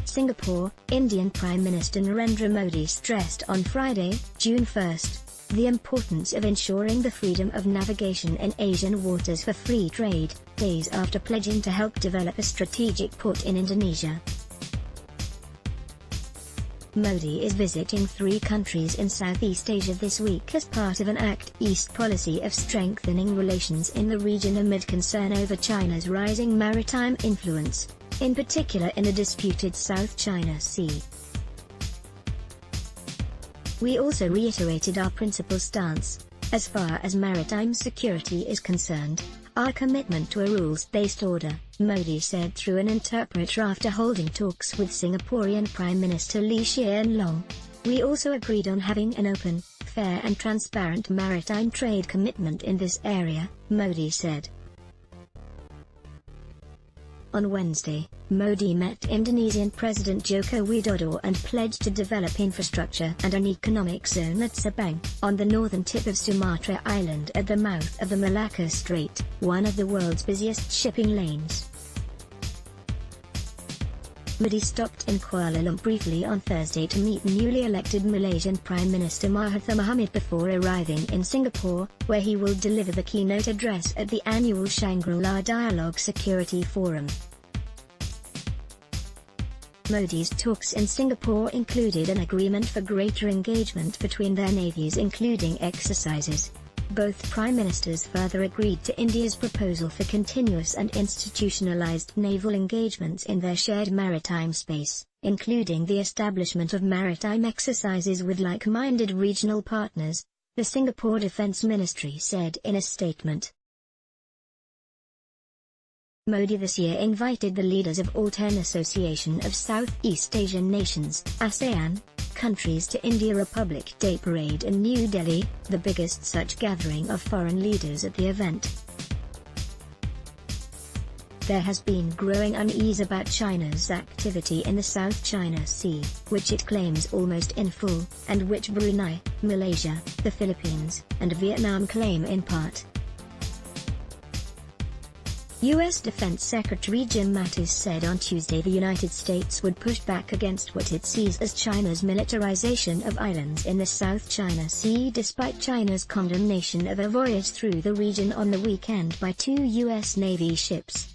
Singapore, Indian Prime Minister Narendra Modi stressed on Friday, June 1, the importance of ensuring the freedom of navigation in Asian waters for free trade, days after pledging to help develop a strategic port in Indonesia. Modi is visiting 3 countries in Southeast Asia this week as part of an Act East policy of strengthening relations in the region amid concern over China's rising maritime influence, in particular in the disputed South China Sea. We also reiterated our principal stance, as far as maritime security is concerned, our commitment to a rules-based order, Modi said through an interpreter after holding talks with Singaporean Prime Minister Lee Hsien Loong. We also agreed on having an open, fair and transparent maritime trade commitment in this area, Modi said. On Wednesday, Modi met Indonesian President Joko Widodo and pledged to develop infrastructure and an economic zone at Sabang, on the northern tip of Sumatra Island at the mouth of the Malacca Strait, one of the world's busiest shipping lanes. Modi stopped in Kuala Lumpur briefly on Thursday to meet newly elected Malaysian Prime Minister Mahathir Mohamad before arriving in Singapore, where he will deliver the keynote address at the annual Shangri-La Dialogue Security Forum. Modi's talks in Singapore included an agreement for greater engagement between their navies, including exercises. Both prime ministers further agreed to India's proposal for continuous and institutionalized naval engagements in their shared maritime space, including the establishment of maritime exercises with like-minded regional partners, the Singapore Defence Ministry said in a statement. Modi this year invited the leaders of ALTEN Association of Southeast Asian Nations, ASEAN, countries to India Republic Day Parade in New Delhi, the biggest such gathering of foreign leaders at the event. There has been growing unease about China's activity in the South China Sea, which it claims almost in full, and which Brunei, Malaysia, the Philippines, and Vietnam claim in part. U.S. Defense Secretary Jim Mattis said on Tuesday the United States would push back against what it sees as China's militarization of islands in the South China Sea despite China's condemnation of a voyage through the region on the weekend by 2 U.S. Navy ships.